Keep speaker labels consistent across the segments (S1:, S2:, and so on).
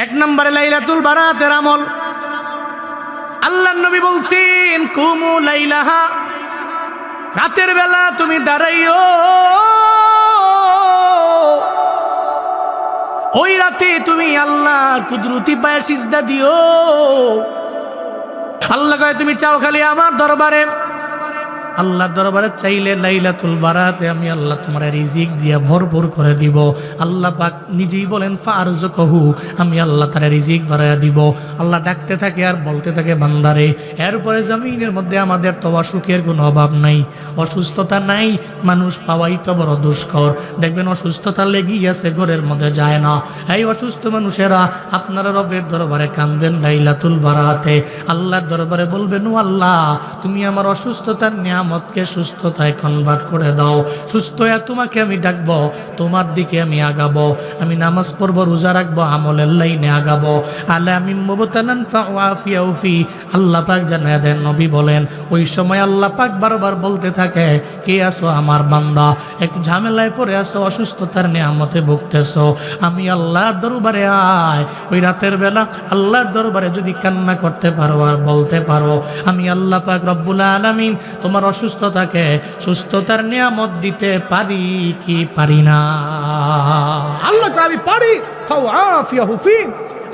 S1: এক নম্বরে লাইলাতুল বারাতের আমল। আল্লাহর নবী বলছেন কুমু লাইলাহা, রাতের বেলা তুমি দাঁড়াইও, ওই রাতে তুমি আল্লাহর কুদরতি পায়ে সিজদা দিও। আল্লাহ কয় তুমি চাও খালি আমার দরবারে, আল্লাহর দরবারে চাইলে লাইলাতুল বারাতে আমি আল্লাহ তোমার রিজিক দিয়া ভরপুর করে দিব। আল্লাহ পাক নিজেই বলেন ফারজুকহু, আমি আল্লাহ তার রিজিক বাড়ায়া দিব। আল্লাহ ডাকতে থাকে আর বলতে থাকে বান্দারে। এরপরে জমিনের মধ্যে আমাদের তো অসুখের কোনো অভাব নাই, অসুস্থতা নাই, মানুষ পাওয়াই তো বড় দুষ্কর। দেখবেন অসুস্থতা লেগেই আছে, ঘরের মধ্যে যায় না। এই অসুস্থ মানুষেরা আপনারা রবের দরবারে কাঁদবেন লাইলাতুল বারাতে, আল্লাহর দরবারে বলবেন ও আল্লাহ তুমি আমার অসুস্থতার নিয়ামতকে সুস্থতায় কনভার্ট করে দাও। সুস্থ হয়ে তোমাকে আমি ডাকবো, তোমার দিকে আমি আগাবো, আমি নামাজ পড়বো, রোজা রাখবো, আমলের লাইনে আগাবো। আল্লাহ আমি মুবতালান ফাওয়াফিয়াউফি, আল্লাহ পাক জানায় দেন, নবী বলেন ওই সময় আল্লাহ পাক বারবার বলতে থাকে কে আসো আমার বান্দা, একটু ঝামেলায় পড়ে আসো, অসুস্থতার নিয়ামতে ভুগতেছো, আমি আল্লাহর দরবারে আয়। ওই রাতের বেলা আল্লাহর দরবারে যদি কান্না করতে পারো আর বলতে পারো আমি আল্লাহ পাক রব্বুল আলামিন তোমার অসুস্থতাকে সুস্থতার নিয়ামত দিতে পারি কি পারি না? আল্লাহ আমি পারি,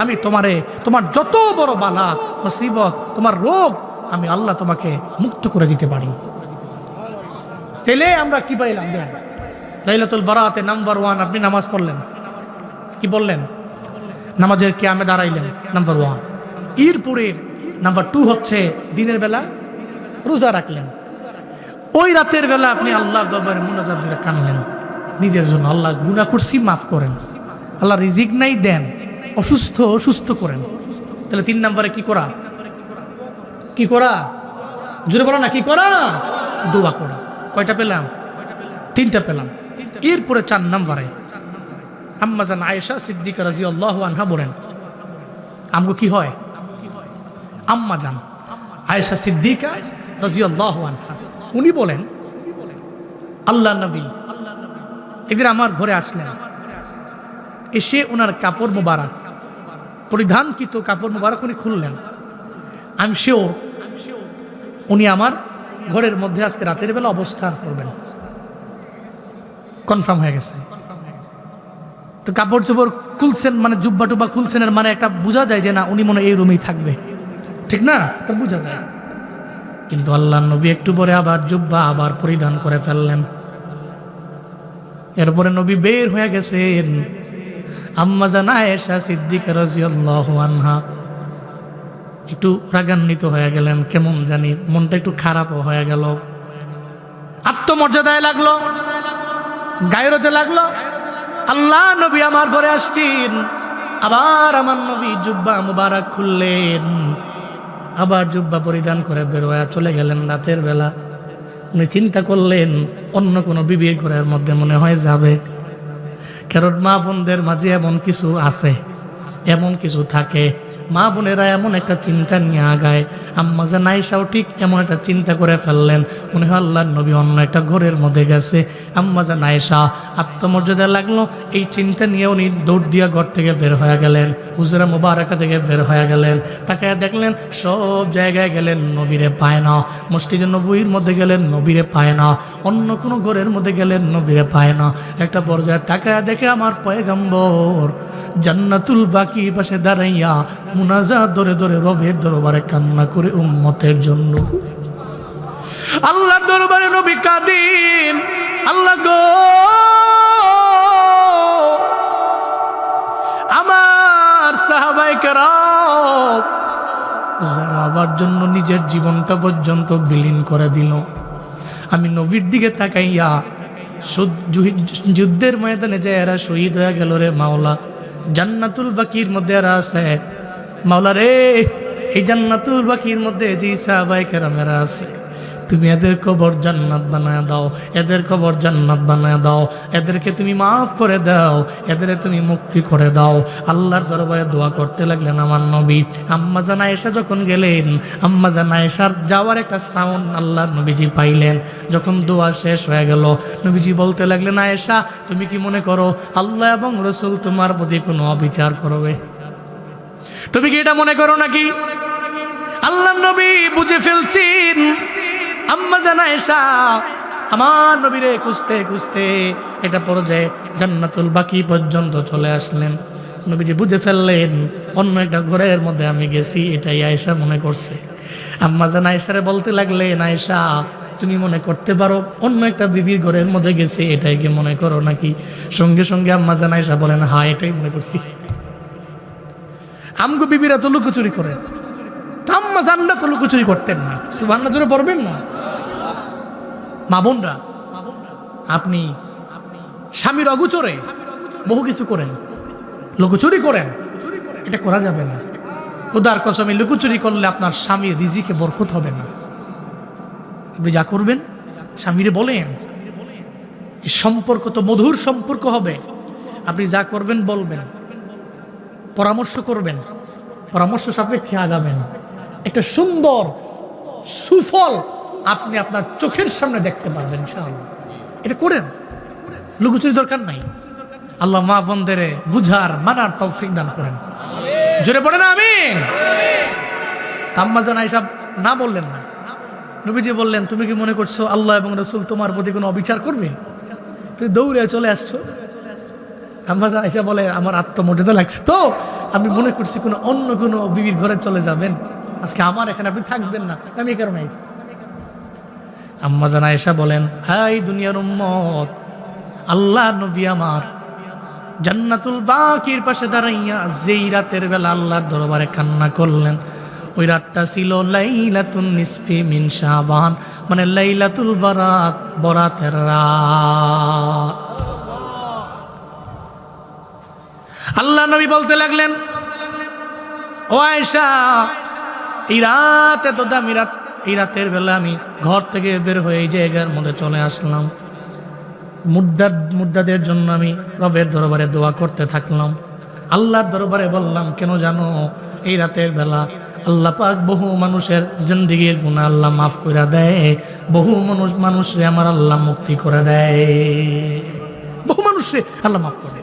S1: আমি তোমারে তোমার যত বড় বালা মুসিবত, তোমার রোগ, আমি আল্লাহ তোমাকে মুক্ত করে দিতে পারি। তাহলে আমরা কি পাইলাম? দেন লাইলাতুল বারাতে নাম্বার 1 আপনি নামাজ পড়লেন, কি বললেন? নামাজের কিয়ামে দাঁড়াইলেন, নাম্বার 1। এরপরে নাম্বার 2 হচ্ছে দিনের বেলা রোজা রাখলেন। ওই রাতের বেলা আপনি আল্লাহর দরবারে মুনাজাত করে কানলেন নিজের জন্য, আল্লাহ গুনাহ করছি মাফ করেন, আল্লাহ রিজিক নাই দেন, অসুস্থ সুস্থ করেন। তাহলে 3 নম্বরে কি করা? কি করা? জোরে বলো না, কি করা? দোয়া করা। কয়টা পেলাম? 3টা পেলাম। এরপরে 4 নম্বরে আম্মা জান আয়েশা সিদ্দিকা রাদিয়াল্লাহু আনহা বলেন, আমগো কি হয়? আম্মা জান আয়েশা সিদ্দিকা রাদিয়াল্লাহু আনহা উনি বলেন আল্লাহ নবী একদিন আমার ঘরে আসলেন, এসে ওনার কাপড় মোবারক, পরিধানকৃত কাপড় মোবারক উনি খুললেন। আমি শিওর উনি আমার ঘরের মধ্যে আজকে রাতের বেলা অবস্থান করবেন, কনফার্ম হয়ে গেছে। তো কাপড় চোপড় খুলছেন মানে জুব্বা টুব্বা খুলছেন, এর মানে একটা বোঝা যায় যে না উনি মনে এই রুমেই থাকবে, ঠিক না? তো বোঝা যায়। কিন্তু আল্লাহ নবী একটু পরে আবার জুব্বা আবার পরিধান করে ফেললেন। এরপরে নবী বের হয়ে গেছেন। আম্মা জান আয়েশা সিদ্দিকা রাদিয়াল্লাহু আনহা একটু রাগান্বিত হয়ে গেলেন, কেমন জানি মনটা একটু খারাপও হয়ে গেল, আত্মমর্যাদায় লাগলো, গায়রতে লাগলো। আল্লাহ নবী আমার ঘরে আসছেন, আবার আমার নবী জুব্বা মুবারক খুললেন, আবার জুব্বা পরিধান করে বের হয়ে চলে গেলেন রাতের বেলা। উনি চিন্তা করলেন অন্য কোনো বিবির ঘরের মধ্যে মনে হয় যাবে, কারণ মা বোনদের মাঝে এমন কিছু আছে, এমন কিছু থাকে, মা বোনেরা এমন একটা চিন্তা নিয়ে আগায়। আম্মা জান আয়েশাও ঠিক এমন একটা চিন্তা করে ফেললেন, মনে হয় আল্লাহর নবী অন্য একটা ঘরের মধ্যে গেছে। আম্মা জান আয়েশা আত্মমর্যাদা লাগলো, এই চিন্তা নিয়ে উনি দৌড় দিয়া ঘর থেকে বের হয়ে গেলেন, হুজরা মুবারাকা থেকে বের হয়ে গেলেন। তাকে দেখলেন সব জায়গায় গেলেন, নবীরে পায় না। মসজিদে নববীর মধ্যে গেলেন, নবীরে পায় না। অন্য কোনো ঘরের মধ্যে গেলেন, নবীরে পায় না। একটা পর্যায়ে তাকায় দেখে আমার পয়গম্বর জান্নাতুল বাকি পাশে দাঁড়াইয়া মুনাজাত ধরে ধরে রবের দরবারে কান্না করে উম্মতের জন্য। আল্লাহর দরবারে নবী কাঁদেন, আল্লাহ গো আমার সাহাবায়ে কেরাম যারা আমার জন্য নিজের জীবনটা পর্যন্ত বিলীন করে দিল, আমি নবীর দিকে তাকাইয়া যুদ্ধের ময়দানে যে এরা শহীদ হয়ে গেল রে মাওলা, জান্নাতুল বাকির মধ্যে এরা আছে, মাওলা রে এই জান্নাতুল বাকির মধ্যে যে সাহাবায়ে কেরামেরা আছে, তুমি এদের কবর জান্নাত বানায় দাও, এদের কবর জান্নাত বানায় দাও, এদেরকে তুমি মাফ করে দাও, এদের তুমি মুক্তি করে দাও। আল্লাহর দরবারে দোয়া করতে লাগলেন আমার নবী। আম্মা জান আয়েশা যখন গেলেন, আম্মা জান আয়েশার যাওয়ার একটা সাউন্ড আল্লাহর নবীজি পাইলেন। যখন দোয়া শেষ হয়ে গেল, নবীজি বলতে লাগলেন, আয়েশা তুমি কি মনে করো আল্লাহ এবং রসুল তোমার প্রতি কোনো অবিচার করবে? তুমি কি এটা মনে করো নাকি আল্লাহর নবী বুঝে ফেলছেন? আম্মা জান আয়েশা আমার নবীরে খুঁজতে খুঁজতে একটা পর্যায়ে জান্নাতুল বাকি পর্যন্ত চলে আসলেন। নবীজি বুঝে ফেললেন অন্য একটা ঘরের মধ্যে আমি গেছি, এটাই আয়েশা মনে করছে। আম্মা জান আয়েশারে বলতে লাগলেন, আয়েশা তুমি মনে করতে পারো অন্য একটা বিবির ঘরের মধ্যে গেছে, এটাই কি মনে করো নাকি? সঙ্গে সঙ্গে আম্মা জান আয়েশা বলেন, হ্যাঁ এটাই মনে করছি। আমগো বিবিরা তো লুকোচুরি করে, আম্মা জানরা তো লুকোচুরি করতেন না। সুবহানাল্লাহ জোরে পড়বেন না? মা বোনরা, আপনি স্বামীর অগোচরে বহু কিছু করেন, লুকোচুরি করেন, এটা করা যাবে না। খোদার কসমে লুকোচুরি করলে আপনার স্বামীর রিজিকে বরকত হবে না। আপনি যা করবেন স্বামীরে বলেন, এই সম্পর্ক তো মধুর সম্পর্ক হবে। আপনি যা করবেন বলবেন, পরামর্শ করবেন, পরামর্শ সাপেক্ষে আগাবেন, একটা সুন্দর সুফল আপনি আপনার চোখের সামনে দেখতে পারবেন ইনশাআল্লাহ। এটা করেন, লুকোচুরি দরকার নাই। আল্লাহ মা বোনদের বুঝার মানার তৌফিক দান করেন। জোরে পড়েন আমিন। আম্মা জান আয়েশা না বললেন না। নবীজি বললেন, তুমি কি মনে করছো আল্লাহ এবং রাসূল তোমার প্রতি কোনো অবিচার করবে? তুমি দৌড়ে চলে আসছো। আম্মা জান আয়েশা বলে, আমার আত্মমর্যাদা লাগছে তো আমি মনে করছি অন্য কোনো বিবির ঘরে চলে যাবেন, আজকে আমার এখানে আপনি থাকবেন না, আমি এই কারণে আইছি। আম্মা জান আয়েশা বলেন, হাই দুনিয়ার উম্মত, আল্লাহ নবী আমার জান্নাতুল বাকির পাশে দাঁড়াইয়া যেই রাতের বেলা আল্লাহর দরবারে কান্না করলেন, ওই রাতটা ছিল লাইলাতুন নিসফি মিন শাবান, মানে লাইলাতুল বারাত, বরাতের রাত। আল্লাহ নবী বলতে লাগলেন, ও আয়েশা, এই রাত এত দামি রাত, এই রাতের বেলা আমি ঘর থেকে বের হয়ে এই জায়গার মধ্যে চলে আসলাম, মুর্দাদের জন্য আমি রবের দরবারে দোয়া করতে থাকলাম। আল্লাহর দরবারে বললাম, কেন জানো, এই রাতের বেলা আল্লাহ পাক বহু মানুষের জিন্দেগির গুনাহ আল্লাহ মাফ করে দেয়, বহু মানুষরে আমার আল্লাহ মুক্তি করে দেয়, বহু মানুষরে আল্লাহ মাফ করে।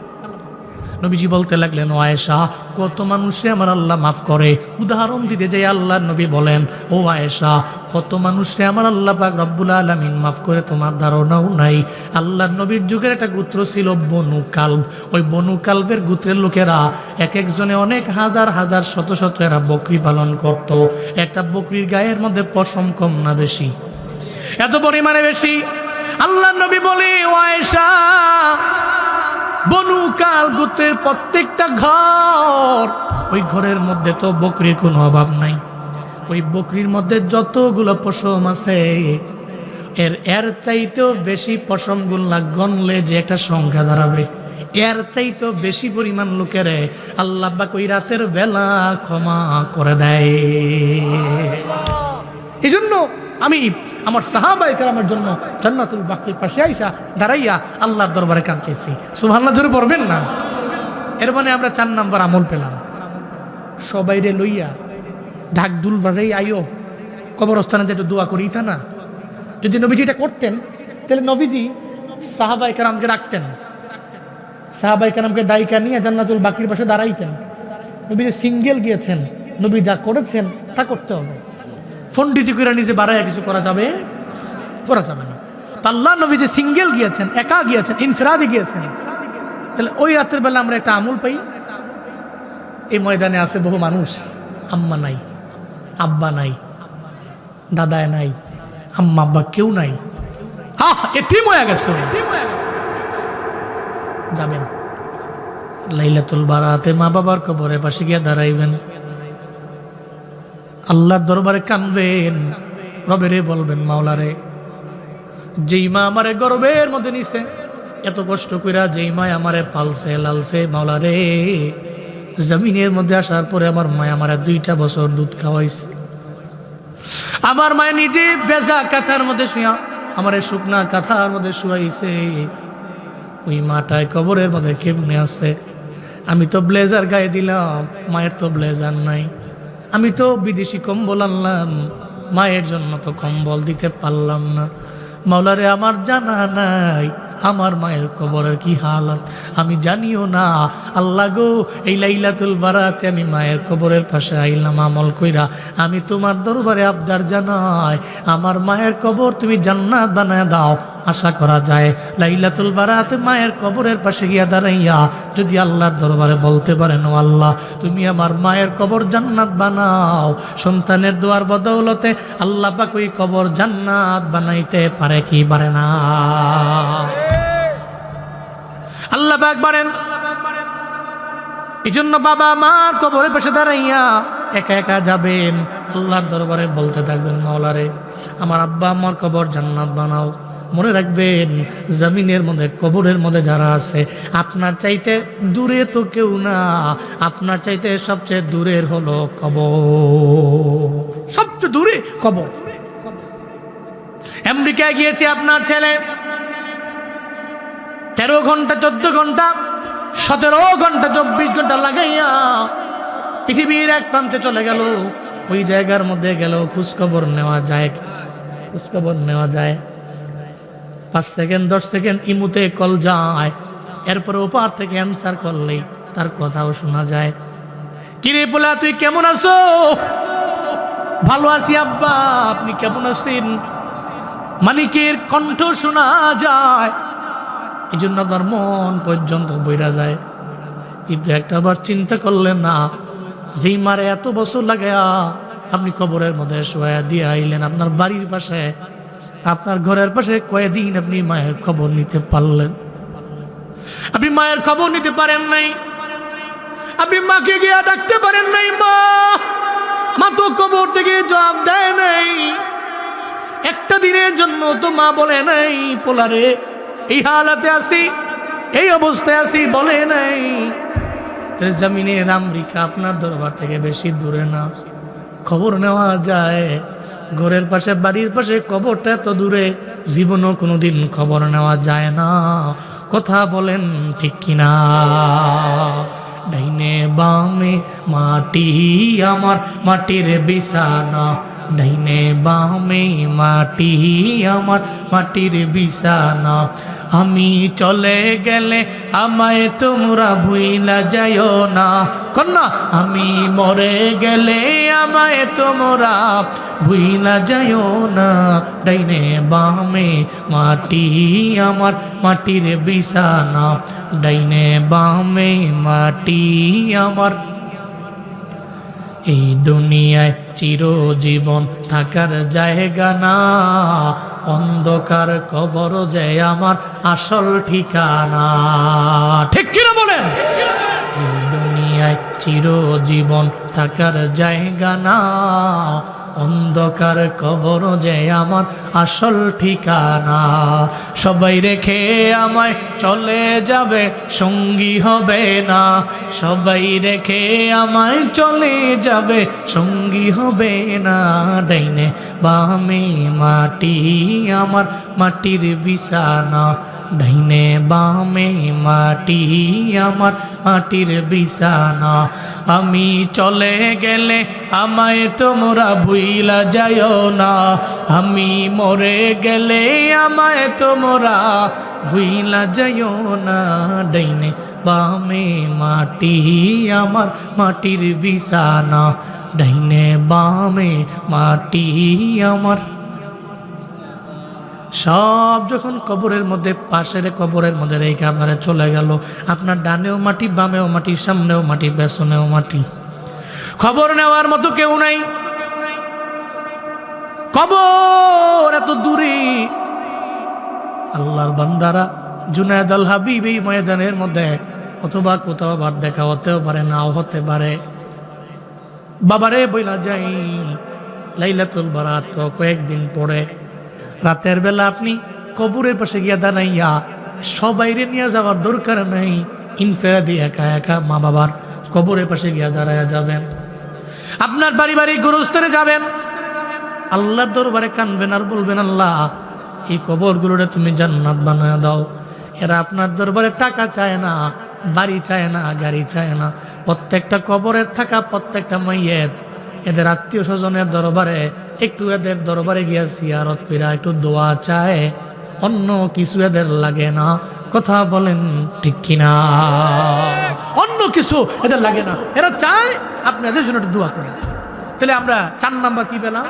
S1: নবীজি বলতে লাগলেন, ও আয়েশা, কত মানুষে আমার আল্লাহ মাফ করে? উদাহরণ দিতে যাই আল্লাহর নবী বলেন, ও আয়েশা, কত মানুষে আমার আল্লাহ পাক রব্বুল আলামিন মাফ করে তোমার ধারণাও নাই। আল্লাহর নবীর যুগের একটা গোত্র ছিল বনু কালব। ওই বনু কালবের গোত্রের লোকেরা এক একজনে অনেক হাজার হাজার শত শত এরা বকরি পালন করত। একটা বকরির গায়ের মধ্যে পশম কম না বেশি? এত পরিমাণে বেশি। আল্লাহর নবী বলে, ও আয়েশা, বনু কাল গোত্রের প্রত্যেকটা ঘর, ওই ঘরের মধ্যে তো বকরির কোনো অভাব নাই। ওই বকরির মধ্যে যতগুলো পশম আছে, এর চাইতেও বেশি পশমগুলা গনলে যে একটা সংখ্যা দাঁড়াবে, এর চাইতেও বেশি পরিমাণ লোকের আল্লাহ পাক ওই রাতের বেলা ক্ষমা করে দেয়। এই জন্য আমি আমার সাহাবায়ে কেরামের জন্য জান্নাতুল বাকির পাশে আইসা দাঁড়াইয়া আল্লাহর দরবারে কাঁদতেছি। সুবহানাল্লাহ জোরে পড়বেন না? এর মানে আমরা 4 নাম্বার আমল পেলাম। সবাইরে লইয়া ঢাক দুল বাজাই আইও কবরস্থানে যেটা দোয়া করি, তা না? যদি নবীজি এটা করতেন তাহলে নবীজি সাহাবায়ে কেরামকে ডাকতেন, সাহাবায়ে কেরামকে ডাইকা নিয়ে জান্নাতুল বাকির পাশে দাঁড়াইতেন। নবীজি সিঙ্গেল গিয়েছেন, নবী যা করেছেন তা করতে হবে। ফন্ডিতি করে নিজে বাড়াইয়া কিছু করা যাবে? করা যাবে না। তা আল্লাহ নবী যে সিঙ্গেল গিয়েছেন, একা গিয়েছেন, ইনফিরাদি গিয়েছেন, তাহলে ওই রাতের বেলা আমরা একটা আমল পাই। এই ময়দানে আছে বহু মানুষ, আম্মা নাই, আব্বা নাই, দাদায় নাই, আম্মা আব্বা কেউ নাই, এতিম হয়ে গেছে। যাবেন লাইলাতুল বারাতে মা বাবার কবরের পাশে গিয়ে দাঁড়াইবেন, আল্লাহর দরবারে কানবেন, রবেরে বলবেন, মাওলারে, যেই মা আমারে গর্বের মধ্যে নিছে এত কষ্ট কইরা, যেই মা আমারে পালছে লালছে, মাওলারে, জমিনের মধ্যে আসার পরে আমার মা আমারে 2টা বছর দুধ খাওয়াইছে, আমার মা নিজে ভেজা কাঁথার মধ্যে শুয়া আমারে শুকনা কাঁথার মধ্যে শুয়াইছে, ওই মাটায় কবরের মধ্যে কেমনে আছে? আমি তো ব্লেজার গায়ে দিলাম, মায়ের তো ব্লেজার নাই। আমি তো বিদেশি কম্বল আনলাম, মায়ের জন্য তো কম্বল দিতে পারলাম না। মাওলারে, আমার জানা নাই আমার মায়ের কবরের কি হালত আমি জানিও না। আল্লাহ গো, এই লাইলাতুল বারাতে আমি মায়ের কবরের পাশে আইলাম আমল কইরা, আমি তোমার দরবারে আবদার জানাই আমার মায়ের কবর তুমি জান্নাত বানায় দাও। আশা করা যায় লাইলাতুল বারাতে মায়ের কবরের পাশে গিয়া দাঁড়াইয়া যদি আল্লাহর দরবারে বলতে পারেন, ও আল্লাহ তুমি আমার মায়ের কবর জান্নাত বানাও, সন্তানের দোয়ার বদৌলতে আল্লাহ পাক ওই কবর জান্নাত বানাইতে পারে কি পারে না? আল্লাহ পাক পারেন। এই জন্য বাবা মার কবরের পাশে দাঁড়াইয়া একা একা যাবেন, আল্লাহর দরবারে বলতে থাকবেন, মাওলারে আমার আব্বা আমার কবর জান্নাত বানাও। মনে রাখবেন জমিনের মধ্যে কবরের মধ্যে যারা আছে আপনার চাইতে দূরে তো কেউ না, আপনার চাইতে সবচেয়ে দূরের হলো কবর, সবচেয়ে দূরে কবর। আমেরিকায় গিয়েছে আপনার ছেলে 13 ঘন্টা 14 ঘন্টা 17 ঘন্টা 24 ঘন্টা লাগাইয়া পৃথিবীর এক প্রান্তে চলে গেল, ওই জায়গার মধ্যে গেল খোঁজখবর নেওয়া যায়, খোঁজখবর নেওয়া যায় 5 সেকেন্ড 10 সেকেন্ড ইমুতে কল যায়, এরপরে ওপার থেকে অ্যান্সার করলেই তার কথাও শোনা যায়। কিরে পোলা তুই কেমন আছো? ভালো আছি আব্বা, আপনি কেমন আছেন? মানিকের কণ্ঠ শোনা যায়, এই জন্য তার মন পর্যন্ত বইরা যায়। কিন্তু একটা বার চিন্তা করলেন না, যেই মারে এত বছর লাগায়া আপনি কবরের মধ্যে শোয়া দিয়ে আইলেন, আপনার বাড়ির পাশে আপনার ঘরের পাশে কয়েকদিন আপনি মায়ের খবর নিতে পারলেন? আপনি মায়ের খবর নিতে পারেন নাই, আপনি মাকে গিয়া ডাকতে পারেন নাই, মা মা তো কবর থেকে জবাব দেয় নাই, একটা দিনের জন্য তো মা বলে নাই পোলারে এই হালাতে আছি এই অবস্থায় আছি বলে নাই। জমিনের আমেরিকা আপনার দরবার থেকে বেশি দূরে না, খবর নেওয়া যায়। ঘরের পাশে বাড়ির পাশে কবরটা এত দূরে, জীবনও কোনোদিন খবর নেওয়া যায় না। কথা বলেন ঠিক কিনা? ডাইনে বামে মাটি আমার মাটির বিছানা, ডাইনে বামে মাটি আমার মাটির বিছানা, আমি চলে গেলে আমায় তোমরা ভুইলা যাইও না। কন্যা আমি মরে গেলে আমায় তোমরা ভুইলা যাইও না, ডাইনে বামে মাটি আমার মাটির বিছানা, ডাইনে বামে মাটি আমার। এই দুনিয়ায় চিরজীবন থাকার জায়গা না, অন্ধকার কবর যে আমার আসল ঠিকানা। ঠিক কিনা বলেন? এই দুনিয়ায় চিরজীবন থাকার জায়গা না, অন্ধকার কবর যে আমার আসল ঠিকানা। সবাই রেখে আমায় চলে যাবে, সঙ্গী হবে না, সবাই রেখে আমায় চলে যাবে, সঙ্গী হবে না, ডাইনে বামে মাটি আমার মাটির বিছানা, ডাইনে বামে মাটি আমার মাটির বিছানা, আমি চলে গেলে আমায় তোমরা ভুইলা যাইও না, আমি মরে গেলে আমায় তোমরা ভুইলা যাইও না, ডাইনে বামে মাটি আমার মাটির বিছানা, ডাইনে বামে মাটি আমার। সব যখন কবরের মধ্যে পাশের কবরের মধ্যে রেখে আপনারা চলে গেল, আপনার ডানেও মাটি বামেও মাটি সামনেও মাটি পেছনেও মাটি, খবর নেওয়ার মতো কেউ নাই। কবর এত দূরে। আল্লাহর বান্দারা জুনায়েদ আল হাবিব এই ময়দানের মধ্যে অথবা কোথাও আবার দেখা হতেও পারে, নাও হতে পারে। বাবারে বইলা যাই লাইলাতুল বারাত তো কয়েকদিন পরে রাতের বেলা আপনি কবরের পাশে গিয়া দাঁড়াইয়া সবাইরে নিয়ে যাওয়ার দরকার নাই, ইনফেরাদি একা একা মা বাবার কবরের পাশে গিয়া দাঁড়াইয়া যাবেন। আপনার বাড়ি বাড়ি গোরস্থানে যাবেন, আল্লাহর দরবারে কানবেন আর বলবেন, আল্লাহ এই কবরগুলোরে তুমি জান্নাত বানায় দাও। এরা আপনার দরবারে টাকা চায় না, বাড়ি চায় না, গাড়ি চায় না। প্রত্যেকটা কবরের থাকা প্রত্যেকটা মাইয়ের এদের আত্মীয় স্বজনের দরবারে একটু এদের দরবারে গিয়া জিয়ারত কইরা একটু দোয়া চায়, অন্য কিছু এদের লাগে না। কথা বলেন ঠিক কিনা? অন্য কিছু এদের লাগে না, এরা চায় আপনি এদের জন্য একটু দোয়া করেন। তাহলে আমরা 4 নাম্বার কি পেলাম?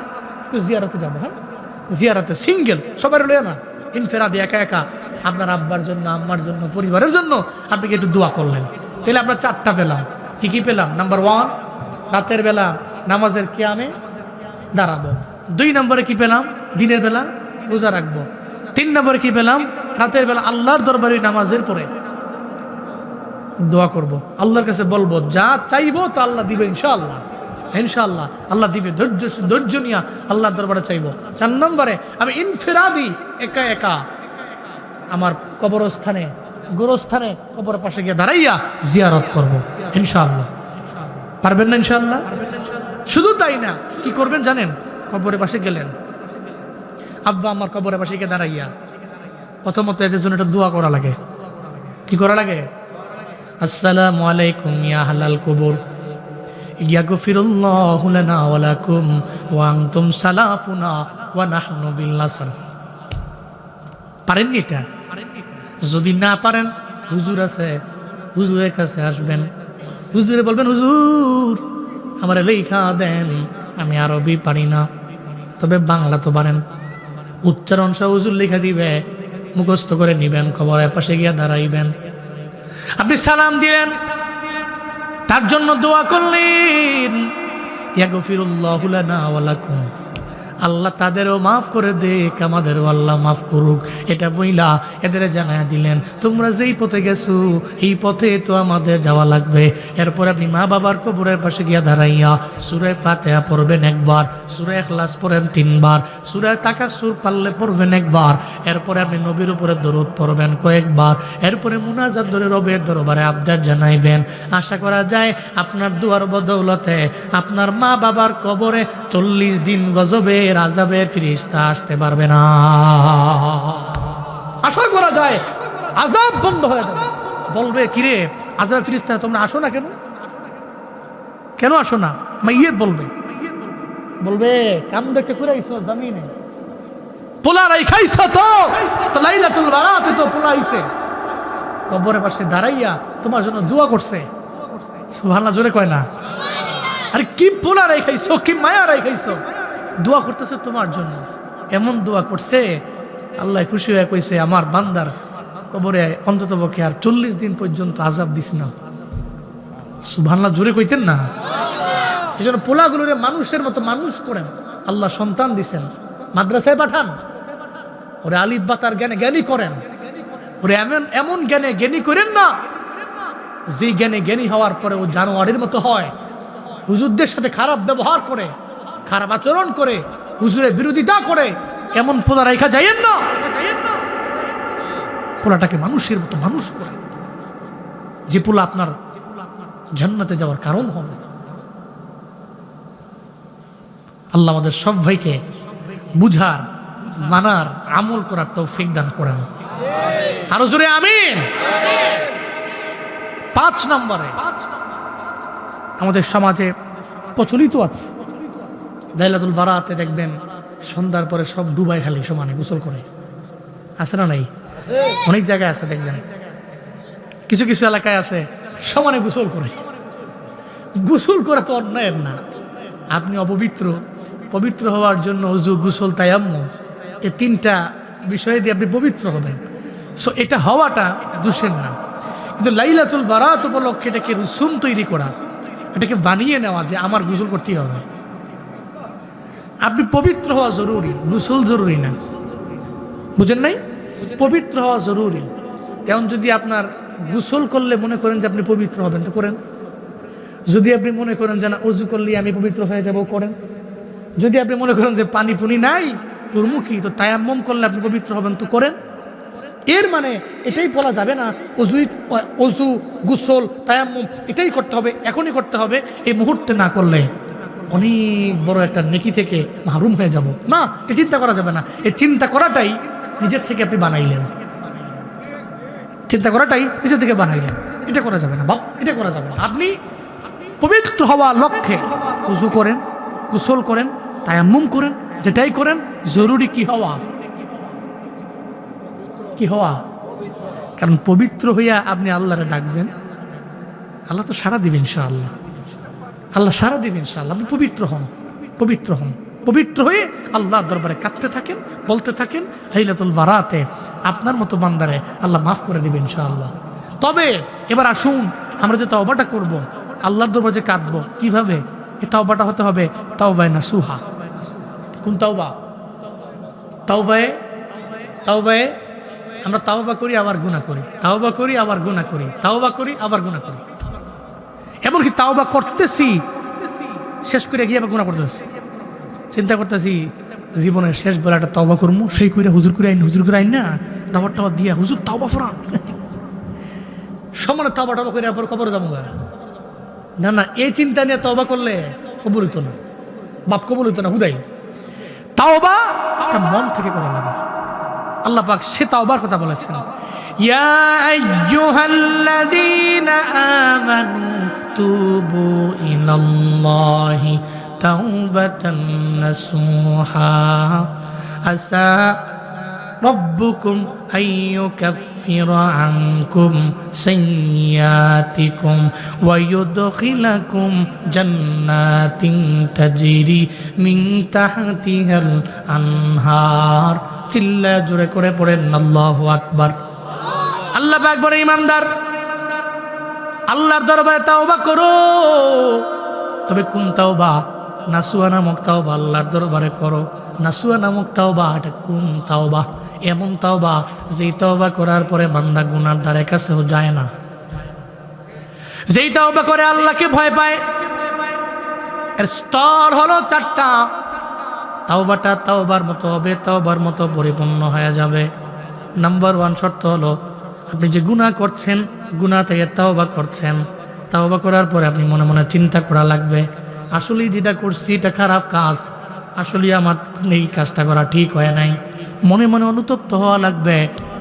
S1: জিয়ারতে যাবো। হ্যাঁ, জিয়ারতে সিঙ্গেল, সবাই লয়ে না, ইনফেরাদি একা একা আপনার আব্বার জন্য, আম্মার জন্য, পরিবারের জন্য আপনি কি একটু দোয়া করলেন। তাহলে আমরা 4টা পেলাম। কি কি পেলাম? নাম্বার 1, রাতের বেলা নামাজের কিয়ামে দাঁড়াবো। 2 নম্বরে কি পেলাম? দিনের বেলা রোজা রাখবো। 3 নম্বরে কি পেলাম? রাতের বেলা আল্লাহর দরবারে নামাজের পরে দোয়া করব, আল্লাহর কাছে বলবো যা চাইবো তো আল্লাহ দিবে ইনশাআল্লাহ। ইনশাআল্লাহ আল্লাহ দিবে, ধৈর্য নিয়ে আল্লাহর দরবারে চাইবো। 4 নম্বরে আমি ইনফিরাদি একা একা আমার কবরস্থানে, গোরস্থানে, কবরের পাশে গিয়ে দাঁড়াইয়া জিয়ারত করব ইনশাআল্লাহ। পারবেন না ইনশাআল্লাহ? শুধু তাই না, কি করবেন জানেন? কবরের পাশে গেলেন, আব্বা আমার কবরের পাশে গিয়ে দাঁড়াইয়া প্রথমত এদের জন্য একটা দোয়া করা লাগে। কি করা লাগে? আসসালামু আলাইকুম ইয়া আহলাল কুবুর ইয়াগফিরুল্লাহু লানা ওয়া লাকুম ওয়া আনতুম সালাফুনা ওয়া নাহনু বিল নাসর। পারেননি এটা? যদি না পারেন, হুজুর আছে, হুজুরের কাছে আসবেন, হুজুরে বলবেন হুজুর আমার লেখা দেন, আমি আরবি পারি না, তবে বাংলা তো পারেন। উচ্চারণ সহ হুজুর লেখা দিবে, মুখস্থ করে নিবেন, কবরের পাশে গিয়া দাঁড়াইবেন, আপনি সালাম দিলেন, তার জন্য দোয়া করলেন, ইয়াগফিরুল্লাহু লানা ওয়া লাকুম, আল্লাহ তাদেরও মাফ করে দেখ, আমাদেরও আল্লাহ মাফ করুক। এটা বইলা এদের জানায়া দিলেন তোমরা যেই পথে গেছো এই পথে তো আমাদের যাওয়া লাগবে। এরপর আপনি মা বাবার কবরের পাশে গিয়া দাঁড়াইয়া সূরা ফাতিহা পড়বেন একবার, সূরা ইখলাস পড়েন 3 বার, সূরা তাকাসুর পারলে পড়বেন একবার, এরপরে আপনি নবীর উপরে দরুদ পড়বেন কয়েকবার, এরপরে মুনাজাত ধরে রবের দরবারে আবদার জানাইবেন। আশা করা যায় আপনার দুয়ার বদৌলতে আপনার মা বাবার কবরে 40 দিন গজবে আযাবের ফেরেশতা আসতে পারবে না। আশা করা যায় আযাব বন্ধ হয়ে যাবে। বলবে কিরে আযাবের ফেরেশতা তোমরা আসো না কেন? কেন আসো না? মাইয়ের বলবে কাম দেখতে করে আইছো জমিনে, পোলা রাইখাইছো তো লাইলাতুল বারাতে তো পোলা আইছে, কবরের পাশে দাঁড়াইয়া তোমার জন্য দোয়া করছে। সুবহানাল্লাহ জোরে কয় না? আরে কি পোলা রাইখাইছো, কি মায়া রাইখাইছো, দোয়া করতেছে তোমার জন্য। এমন দোয়া করছে আল্লাহ খুশি হয়ে কইছে আমার বান্দার কবরে অন্ততপক্ষে আর 40 দিন পর্যন্ত আযাব দিস না। সুবহানাল্লাহ জোরে কইতেন না? এই জন্য পোলাগুলোরে মানুষের মতো মানুষ করেন। আল্লাহ সন্তান দিছেন, মাদ্রাসায় পাঠান, ওরে আলিফ বা তার জ্ঞানে জ্ঞানী করেন, ওরে এমন জ্ঞানে জ্ঞানী করেন না যে জ্ঞানে জ্ঞানী হওয়ার পরে ও জানোয়ারের মতো হয়, হুজুরদের সাথে খারাপ ব্যবহার করে, খারাপ আচরণ করে, হুজুরের বিরোধিতা করে। এমন পোলা রাইখা যাইয়েন না। পোলাটাকে মানুষের মতো মানুষ করে, যে পোলা আপনার জান্নাতে যাওয়ার কারণ হবে। আল্লাহ আমাদের সব ভাইকে বুঝার, মানার, আমল করার তৌফিক দান করেন। আরো জোরে আমিন। 5 নম্বরে আমাদের সমাজে প্রচলিত আছে, লাইলাতুল বারাতে দেখবেন সন্ধ্যার পরে সব ডুবাই খালি সমানে গোসল করে, আছে না নাই? অনেক জায়গায় আছে দেখবেন, কিছু কিছু এলাকায় আছে সমানে গোসল করে। গোসল করা তো অন্যায়ের না। আপনি অপবিত্র, পবিত্র হওয়ার জন্য ওযু, গোসল, তায়াম্মুম, এই 3টা বিষয় দিয়ে আপনি পবিত্র হবেন। সো এটা হওয়াটা দোষের না, কিন্তু লাইলাতুল বারাত উপলক্ষে এটাকে রুসুম তৈরি করা, এটাকে বানিয়ে নেওয়া যে আমার গোসল করতেই হবে। আপনি পবিত্র হওয়া জরুরি, গোসল জরুরি না। বুঝেন নাই? পবিত্র হওয়া জরুরি। তেমন যদি আপনার গোসল করলে মনে করেন যে আপনি পবিত্র হবেন তো করেন, যদি আপনি মনে করেন যে না ওযু করলে আমি পবিত্র হয়ে যাব করেন, যদি আপনি মনে করেন যে পানি পুনি নাই দুর্মুখী তো তায়াম্মুম করলে আপনি পবিত্র হবেন তো করেন। এর মানে এটাই বলা যাবে না ওযু, গোসল, তায়াম্মুম এটাই করতে হবে, এখনই করতে হবে, এই মুহূর্তে না করলে অনেক বড় একটা নেকি থেকে মাহরুম হয়ে যাব। না, এই চিন্তা করা যাবে না। এই চিন্তা করাটাই নিজের থেকে আপনি বানাইলেন, চিন্তা করাটাই নিজের থেকে বানাইলেন। এটা করা যাবে না বাপ, এটা করা যাবে না। আপনি পবিত্র হওয়ার লক্ষ্যে ওযু করেন, গোসল করেন, তায়াম্মুম করেন, যেটাই করেন জরুরি কি হওয়া, কি হওয়া? কারণ পবিত্র হইয়া আপনি আল্লাহরে ডাকবেন, আল্লাহ তো সাড়া দিবেন ইনশাআল্লাহ। আল্লাহ সাড়া দিবেন ইনশাআল্লাহ। আপনি পবিত্র হন, পবিত্র হন, পবিত্র হয়ে আল্লাহর দরবারে কাঁদতে থাকেন, বলতে থাকেন লাইলাতুল বারাতে আপনার মতো বান্দারে আল্লাহ মাফ করে দিবেন ইনশাআল্লাহ। তবে এবার আসুন আমরা যে তওবাটা করব, আল্লাহর দরবারে যে কাঁদবো, কিভাবে? এই তওবাটা হতে হবে তাওবায়ে নাসুহা। কোন তওবা? তাওবায়ে আমরা তাওবা করি আবার গুনাহ করি, তাওবা করি আবার গুনাহ করি, তাওবা করি আবার গুনাহ করি। এমনকি তাওবা করতেছি, শেষ করে গিয়ে আবার গুনাহ করতেছি। চিন্তা করতেছি জীবনের শেষ বেলাটা তাওবা করবো, সেই করে হুজুর করে আইন না, দাওয়াত দিয়া হুজুর তাওবা ফরান সমানে তাওবা করে পর কবরে যাবো না। না, এই চিন্তা নিয়ে তাওবা করলে কবুল হইতো না, বাপ কবুল হইতো না। হুদাই তাওবা মন থেকে করা লাগে। আল্লাহ পাক সে তাওবার কথা বলেছেন, ইয়া আইয়ুহাল্লাযীনা আমানু তুবু ইলাল্লাহি তাওবাতান নাসুহা আসা রাব্বুকুম আইয়ুকাফিরা আনকুম সাইয়্যাতিকুম ওয়া ইউদখিলাকুম জান্নাতিন তাজরি মিন তাহতিহাল আনহার। চিল্লা জোরে করে পড়েন আল্লাহু আকবার। আল্লাহ পাক বলে, ইমানদার আল্লাহর দরবারে তাওবা করো, তবে কোন তাওবা? নাসুহা নামক তাওবা আল্লাহর দরবারে করো। নাসুহা নামক তাওবা, এটা কোন তাওবা? এমন তাওবা যেই তাওবা করার পরে বান্দা গুনার ধারে কাছেও যায় না, যেই তাওবা করে আল্লাহকে ভয় পায়। এর স্তর হলো 4টা। তাওবাটা তাওবার মতো হবে, তাওবার মতো পরিপূর্ণ হয়ে যাবে। নাম্বার 1 শর্ত হলো আপনি যে গুনাহ করছেন, গুনাহ থেকে তাওবা করছেন, তাওবা করার পরে আপনি মনে মনে চিন্তা করা লাগবে আসলেই যেটা করছি এটা খারাপ কাজ, আসলে আমার এই কাজটা করা ঠিক হয় নাই। মনে মনে অনুতপ্ত হওয়া লাগবে,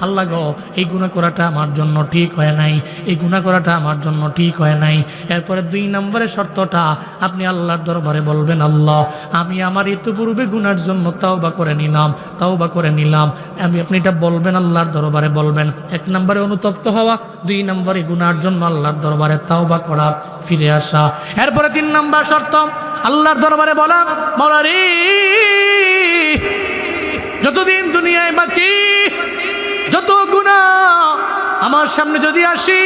S1: আল্লাহ গো এই গুনাহ করাটা আমার জন্য ঠিক হয় নাই, এই গুনাহ করাটা আমার জন্য ঠিক হয় নাই। এরপরে 2 নম্বরের শর্তটা আপনি আল্লাহর দরবারে বলবেন, আল্লাহ আমি আমার ইতিপূর্বে গুনার জন্য তাওবা করে নিলাম। আপনি এটা বলবেন, আল্লাহর দরবারে বলবেন। 1 নম্বরে অনুতপ্ত হওয়া, 2 নম্বরে গুনার জন্য আল্লাহর দরবারে তাওবা করা, ফিরে আসা। এরপরে 3 নম্বর শর্ত আল্লাহর দরবারে বলা, মাওলা রে যতদিন দুনিয়ায় বাঁচি, যত গুনাহ আমার সামনে যদি আসি,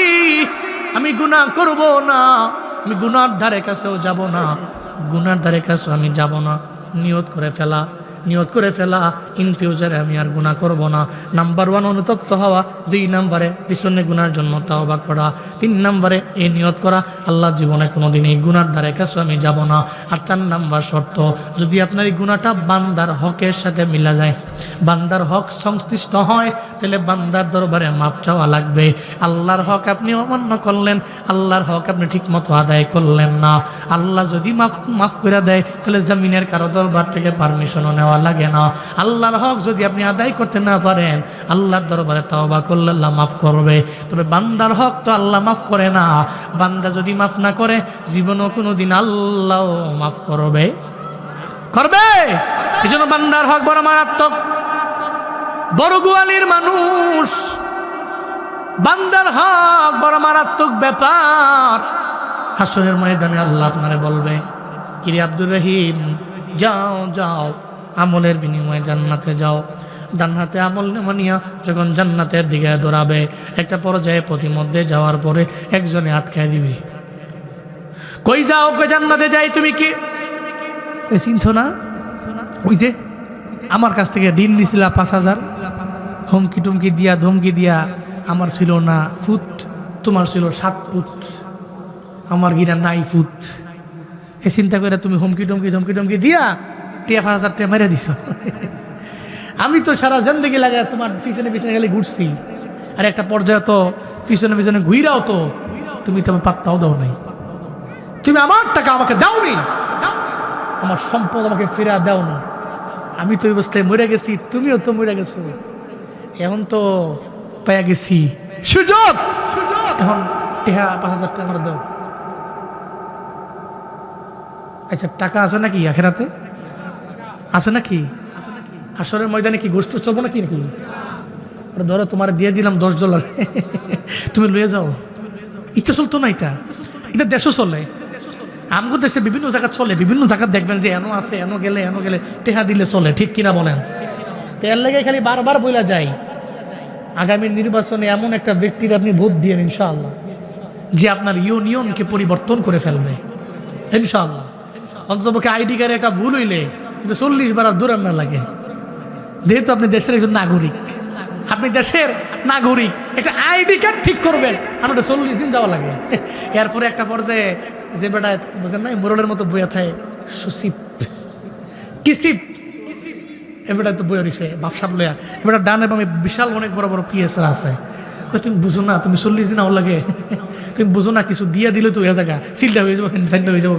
S1: আমি গুনাহ করব না, আমি গুনার ধারে কাছেও যাব না, গুনার ধারে কাছেও আমি যাব না। নিয়ত করে ফেলা ইন ফিউচারে আমি আর গুনাহ করব না। নাম্বার 1 অনুতপ্ত হওয়া, 2 নম্বরে পিছনে গুনার জন্য তাওবা করা, 3 নম্বরে এই নিয়ত করা আল্লাহ জীবনে কোনোদিন এই গুনার ধারে কাছে আমি যাব না। আর 4 নম্বর শর্ত, যদি আপনার এই গুনাহটা বান্দার হকের সাথে মিলা যায়, বান্দার হক সংশ্লিষ্ট হয়, তাহলে বান্দার দরবারে মাফ চাওয়া লাগবে। আল্লাহর হক আপনি অমান্য করলেন, আল্লাহর হক আপনি ঠিকমতো আদায় করলেন না, আল্লাহ যদি মাফ করে দেয় তাহলে জমিনের কারো দরবার থেকে পারমিশনও নেওয়া লাগে না। আল্লাহর হক যদি আপনি আদায় করতে না পারেন, আল্লাহর দরবারে তাওবা করলে আল্লাহ মাফ করবে। তবে বান্দার হক তো আল্লাহ মাফ করে না, বান্দা যদি মাফ না করে জীবনও কোনোদিন আল্লাহ মাফ করবে। এই জন্য বান্দার হক বড় মারাত্মক। বড় গোয়ালির মানুষ, বান্দার হক বড় মারাত্মক ব্যাপার। হাসরের ময়দানে আল্লাহ আপনারে বলবে, কিরে আব্দুর রহিম, যাও আমলের বিনিময়ে জান্নাতে যাও। ডান হাতে আমল নেমা নিয়া যখন জান্নাতের দিকে দৌড়াবে, একটা পর্যায়ে প্রতিমধ্যে যাওয়ার পরে একজনে আটকায় দিবে, কই যাও? কই জান্নাতে যাই। তুমি কি চিনছো না? ওই যে আমার কাছ থেকে ঋণ নিছিলা 5000, হুমকি টুমকি দিয়া ধমকি দিয়া, আমার ছিল না ফুট, তোমার ছিল 7 ফুট, আমার গিনা নাই ফুট। এ চিন্তা করে তুমি হুমকি টমকি দিয়া 5000 টাকা মেরে দিছ। আমি তো সারা জিন্দেগি লাগা তোমার পিছনে গেলে ঘুরছি, আর একটা পর্যায়ে তো পিছনে ঘুইরাও তো তুমি তো পাত্তাও দাও নাই। তুমি আমার টাকা আমাকে দাওনি, আমার সম্পদ আমাকে ফিরা দাও না। আমি তো এই অবস্থায় মরে গেছি, তুমিও তো মরে গেছো, এখন তো পেয়ে গেছি সুযোগ, এখন 5000 টাকা আমার দাও। আচ্ছা, টাকা আছে নাকি আখেরাতে? আছে নাকি? হাসরের ময়দানে কি গোষ্ঠ চলবো নাকি? ধরো তোমার দিয়ে দিলাম $10, তুমি লয়ে যাও। ইটা চলতো না, এটা দেশও চলে। আমগো দেশে বিভিন্ন জায়গা চলে, বিভিন্ন জায়গা দেখবেন যে এনো আছে, এনো গেলে টেহা দিলে চলে, ঠিক কিনা বলেন? এর লেগে খালি বারবার বইলা যায়, আগামী নির্বাচনে এমন একটা ব্যক্তির আপনি ভোট দিয়ে ইনশাআল্লাহ যে আপনার ইউনিয়নকে পরিবর্তন করে ফেলবে ইনশাআল্লাহ। অন্ততপক্ষে আইডি কার্ডে একটা ভুল হইলে কিন্তু 40 বার আর দূরান না লাগে। যেহেতু আপনি দেশের একজন নাগরিক, আপনি দেশের নাগরিক, একটা আইডি কার্ড ঠিক করবেন, আমার 40 দিন যাওয়া লাগে। এরপরে একটা পর্যায়ে যে বেটা বোঝেন না, মোরলের মতো বইয়া থাকে, সুসিপ কিসিপ, এবারে তো বইয়া রয়েছে বাপসাপ লইয়া। এবার ডান এবং বিশাল অনেক বড় বড় পিএসরা আছে। তুমি বুঝো না, তুমি 40 দিন আও লাগে, তুমি বুঝো না, কিছু দিয়া দিলে তো হয়ে জায়গা সিলটা হয়ে যাবো, সাইনটা হয়ে যাবো।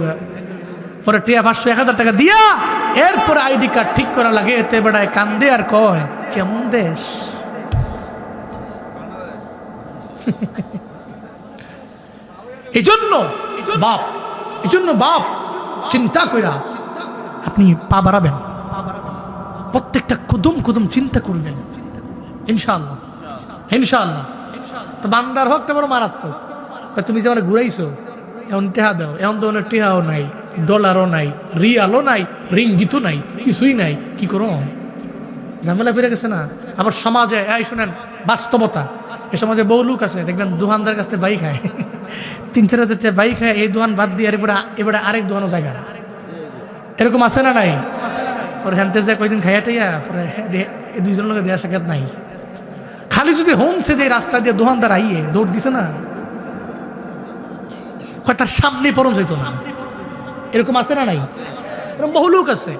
S1: পরে টিয়া 500 1000 টাকা দিয়া এরপরে আইডি কার্ড ঠিক করা লাগে। এতে বেড়ায় কান্দে আর কয় কেমন দেশ। এই জন্য বাপ চিন্তা কইরা আপনি পা বাড়াবেন, প্রত্যেকটা কুদুম চিন্তা করবেন ইনশাআল্লাহ। তো বান্দার হকটা বড় মারাত্মক। তুমি যে আমার ঘুরাইছো, এখন টেহা দাও, এখন তো অনেক টেহাও নাই, ডলারও নাই, রিয়ালও নাই, রিঙ্গিতও নাই, কিছুই নাই, কি করো? ঝামেলা ফিরে গেছে না। আবার সমাজে এই শুনেন বাস্তবতা, এ সমাজে বহু লোক আছে দেখবেন দোকানদার কাছ থেকে বাই খায়, 3-4 হাজার টাকা বাই খায়, এই দোকান বাদ দিয়ে এবারে আরেক দোকানও জায়গা, এরকম আছে না নাই? পরে হ্যানতে যায় কয়দিন খাইয়া টাইয়া পরে এই দুইজনের লোকে দেওয়া সাক্ষাৎ নাই। খালি যদি হোমসে যে রাস্তা দিয়ে দোকানদার আইয়ে দৌড় দিছে না, তার সামনে পড়ন যেত না, এরকম আছে না নাই? এরকম বহু লোক আছে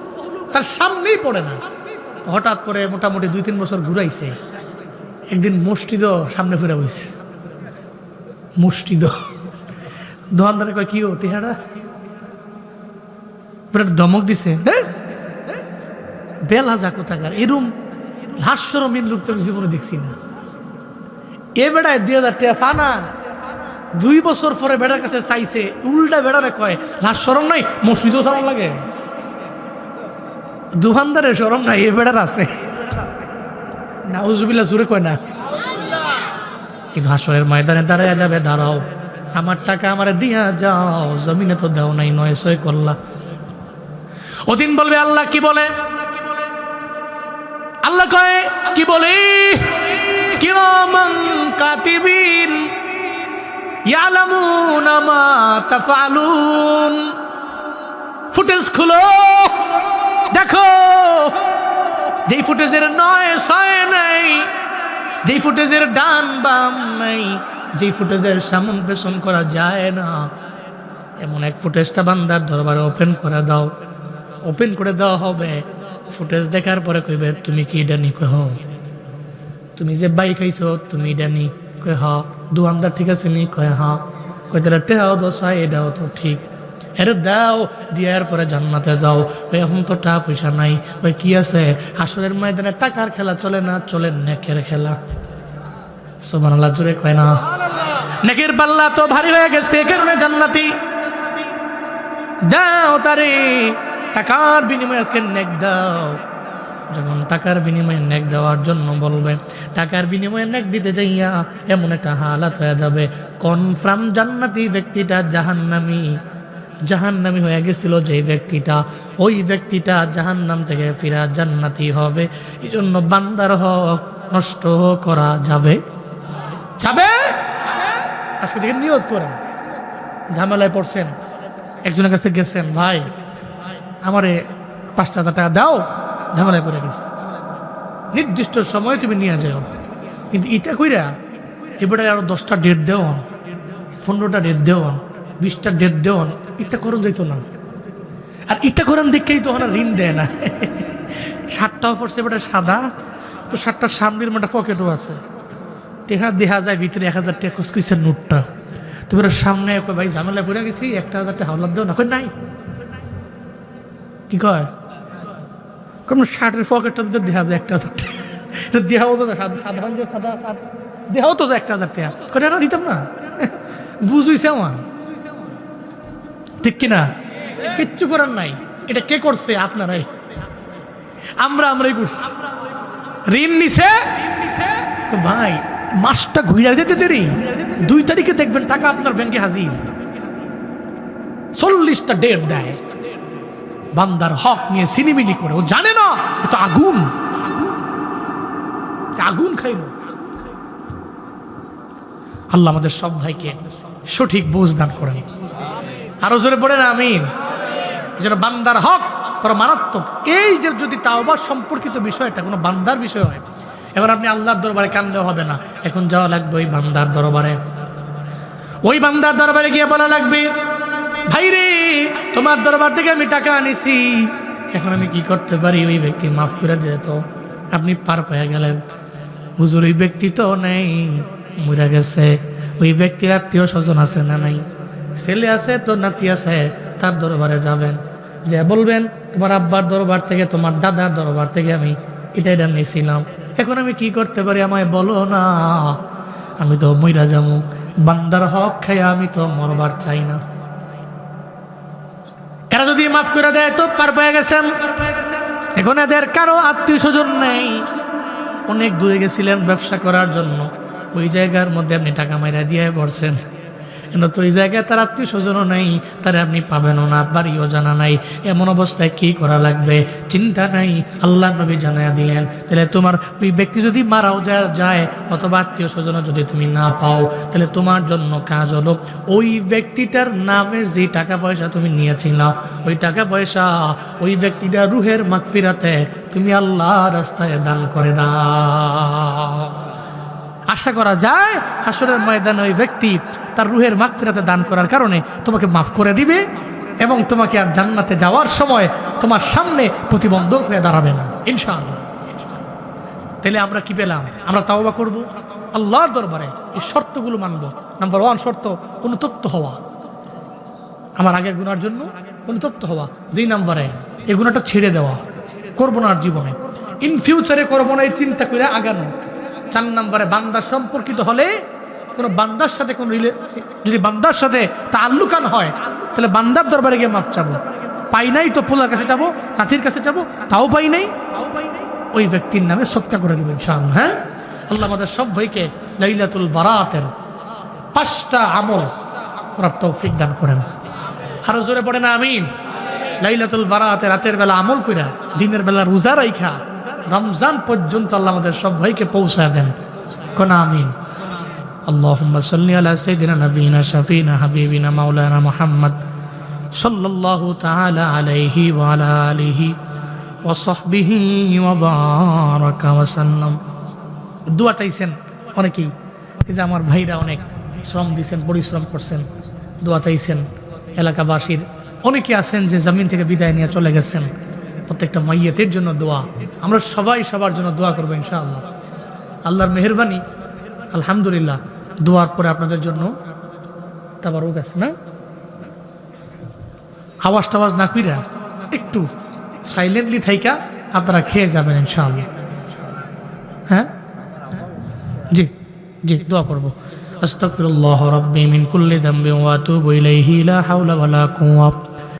S1: তার সামনেই পড়ে না। হঠাৎ করে মোটামুটি 2-3 বছর ঘুরাইছে, একদিন মসজিদ সামনে ফিরে বইছে, মসজিদ দোকানদারে কয় কি ও টেহারা, ধমক দিছে, বেলা যা কোথাকার, এরম হাস্যরমীন লোক তো জীবনে দেখছি না। এ বেড়ায় 2000 টাকা ফানা, 2 বছর পরে বেড়ার কাছে চাইছে, উল্টা বেড়ারে কয় লাশ শরম নাই, মসজিদও শরম লাগে, দোকানদারের শরম নাই, এ বেড়ার আছে। নাউজুবিল্লাহ জোরে কয় না, কিন্তু হাসরের ময়দানে দাঁড়ায় যাবে, দাঁড়াও আমার টাকা আমারে দিয়া যাও, জমিনে তো দাও নাই, 900 করলা। ওদিন বলবে আল্লাহ কি বলে, আল্লাহ কয় কি বলে, কিরামান কাতিবিন ইয়ালামুনা মা তাফআলুন। ফুটেজ খুলো, দেখো যেই ফুটেজের 9-6 নাই, যেই ফুটেজের ডান বাম নাই, যেই ফুটেজের সামন পেছন করা যায় না, এমন এক ফুটেজটা বান্দার দরবারে ওপেন করে দাও, ওপেন করে দেওয়া হবে। ফুটেজ দেখার পরে কইবে তুমি কি এটা নি? কহ তুমি যে বাই খাইছো তুমি এটা নি? কয় হ। দোকানদার ঠিক আছে নি? কয় হ্যাঁ। কয় তাহলে টেহাও দশা, এটাও তো ঠিক, এর দাও, দেওয়ার পরে জান্নাতে যাও। এখন তো টাকা পয়সা নাই। ওই কি আছে? হাসরের ময়দানে টাকার খেলা চলে না, চলে নেকের খেলা। সুবহানাল্লাহ জোরে কয় না। নেকের পাল্লা তো ভারী হয়ে গেছে, এ কারণে জান্নাতি দাও তারে, টাকার বিনিময়ে আজকে নেক দাও। যখন টাকার বিনিময়ে নেক দেওয়ার জন্য বলবে, টাকার বিনিময়ে নেক দিতে যাইয়া এমন একটা হালাত হয়ে যাবে, কনফার্ম জান্নাতি ব্যক্তিটা জাহান্নামী হয়ে গেছিল যে ব্যক্তিটা, ওই ব্যক্তিটা জাহান্নাম থেকে ফিরা জান্নাতি হবে। এই জন্য বান্দার হক নষ্ট করা যাবে। আজকে থেকে নিয়ত করেন, ঝামেলায় পড়ছেন, একজনের কাছে গেছেন, ভাই আমারে 5000 টাকা দাও, ঝামেলায় পড়ে গেছে, নির্দিষ্ট সময় তুমি নিয়ে যাও। কিন্তু ইটা কইরা এবারে আরো 10টা ডেট দেওয়ান, 15টা ডেট দেওয়ান, 20টা ডেট দেওয়ান, ইটা করুন যাইতো না। আর ইটা করেন দেখেই তো ঋণ দেয় না। 7টাও পড়ছে এবারে সাদা, তো 7টার সামনের মধ্যে পকেটও আছে, টেকা দেখা যায় ভিতরে 1000 টাকা কুচকুচের নোটটা। তো এবার সামনে ভাই ঝামেলায় পড়ে গেছি, 1000 টাকা হাওলাত দেও না। কই নাই, কি কয় কোন শার্টের পকেটটা দিতে দেখা যায় 1000 টাকা, এটা দেওয়াও তো সাধারণ যে খাদা দেওয়াও তো 1000 টাকা, কই না দিতাম না, বুঝুইছে আমার, ঠিক কিনা? কিচ্ছু করার নাই। এটা কে করছে? আপনারাই, আমরাই করছি। ঋণ নিছে ভাই মাসটা ঘুরে যেতে দেরি, 2 তারিখে দেখবেন টাকা আপনার ব্যাংকে হাজির। 40টা ডেট দেয় বান্দার হক নিয়ে সিনিমিনি করে। ও জানে না তো আগুন আগুন খাইল। আল্লাহ আমাদের সব ভাইকে সঠিক বুঝ দান করেন। আরো জোরে পড়েন আমিন। যেন বান্দার হক বড় মারাত্মক। এই যে যদি তাওবা সম্পর্কিত বিষয়টা কোনো বান্দার বিষয় হয়, এবার আপনি আল্লাহর দরবারে কান্দে হবে না, এখন যাওয়া লাগবে ওই বান্দার দরবারে। ওই বান্দার দরবারে গিয়ে বলা লাগবে, ভাই রে তোমার দরবার থেকে আমি টাকা আনিছি, এখন আমি কি করতে পারি? ওই ব্যক্তি মাফ করে দিয়ে তো আপনি পার পেয়ে গেলেন। হুজুর ওই ব্যক্তি তো নেই, মরে গেছে। ওই ব্যক্তির আত্মীয় স্বজন আছে না নাই? ছেলে আছে তো নাতি আছে, তার দরবারে যাবেন, যে বলবেন তোমার আব্বার দরবার থেকে তোমার দাদার দরবার থেকে আমি এটা নিয়েছিলাম, এখন আমি কি করতে পারি আমায় বলো না, আমি তো মইরা যাবো। বান্দার হক খাইয়া আমি তো মরবার চাই না। এরা যদি মাফ করে দেয় তো পার পেয়ে গেছেন। এখন এদের কারো আত্মীয় স্বজন নেই, অনেক দূরে গেছিলেন ব্যবসা করার জন্য, ওই জায়গার মধ্যে আপনি টাকা মাইরা দিয়ে পড়ছেন, কিন্তু তো ওই জায়গায় তার আত্মীয় স্বজনও নাই, তারা আপনি পাবেনও না, বাড়িও জানা নাই। এমন অবস্থায় কি করা লাগবে? চিন্তা নাই, আল্লাহ নবী জানাইয়া দিলেন, তাহলে তোমার ওই ব্যক্তি যদি মারাও যায় অথবা আত্মীয় স্বজনও যদি তুমি না পাও, তাহলে তোমার জন্য কাজ হলো ওই ব্যক্তিটার নামে যে টাকা পয়সা তুমি নিয়েছিল, ওই টাকা পয়সা ওই ব্যক্তিটার রুহের মাগফিরাতে তুমি আল্লাহ রাস্তায় দান করে দাও। আশা করা যায় হাসরের ময়দানে ওই ব্যক্তি তার রুহের মাগফিরাতে দান করার কারণে তোমাকে মাফ করে দিবে এবং তোমাকে আর জান্নাতে যাওয়ার সময় তোমার সামনে প্রতিবন্ধক হয়ে দাঁড়াবে না ইনশাআল্লাহ। তাহলে আমরা কি পেলাম? আমরা তাওবা করব, আল্লাহর দরবারে এই শর্তগুলো মানব। নাম্বার 1 শর্ত অনুতপ্ত হওয়া, আমার আগের গুনার জন্য অনুতপ্ত হওয়া। 2 নম্বরে এই গুনাহটা ছেড়ে দেওয়া, করবো না আর জীবনে, ইন ফিউচারে করবো না এই চিন্তা করে আগানো। 4 নম্বরে বান্দা সম্পর্কিত হলে কোনো বান্দার সাথে কোনো যদি বান্দার সাথে তাআল্লুকান হয়, তাহলে বান্দার দরবারে গিয়ে মাফ চাবো। পাই নাই তো পোলার কাছে যাবো, নাতির কাছে যাবো, তাও পাই নাই, ওই ব্যক্তির নামে সদকা করে দেবেন ইনশাআল্লাহ। হ্যাঁ, আল্লাহ আমাদের সব ভাইকে লাইলাতুল বারাতের 5টা আমল করার তৌফিক দান করেন। আরো জোরে পড়ে না আমিন। লাইলাতুল বারাতে রাতের বেলা আমল কইরা দিনের বেলা রোজা রাইখা রমজান পর্যন্ত আল্লাহ আমাদের সব ভাইকে পৌঁছায় দেন। কোন আমিন। আল্লাহুম্মা সাল্লি আলা সাইয়্যিদিনা নাবিয়িনা শাফিনা হাবিবিনা মাওলানা মুহাম্মদ সাল্লাল্লাহু তাআলা আলাইহি ওয়া আলা আলিহি ওয়া সাহবিহি ওয়া বারাকা ওয়া সাল্লাম। দোয়া চাইছেন অনেকেই, এই যে আমার ভাইরা অনেক শ্রম দিয়েছেন, পরিশ্রম করছেন, দোয়া চাইছেন। এলাকাবাসীর অনেকে আছেন যে জমিন থেকে বিদায় নিয়ে চলে গেছেন, প্রত্যেকটা মাইয়াতের জন্য দোয়া। আমরা সবাই সবার জন্য দোয়া করবো ইনশাআল্লাহ। আল্লাহর মেহেরবানি, আলহামদুলিল্লাহ। দোয়ার পরে আপনাদের জন্য তাবারুক আছে না, আওয়াজ টাওয়াজ না কইরা একটু সাইলেন্টলি থাইকা আপনারা খেয়ে যাবেন ইনশাআল্লাহ। হ্যাঁ জি জি, দোয়া করবো। আস্তাগফিরুল্লাহ রাব্বি মিন কুল্লি যামবিন ওয়া আতুবু ইলাইহি লা হাওলা ওয়ালা কুওয়াতা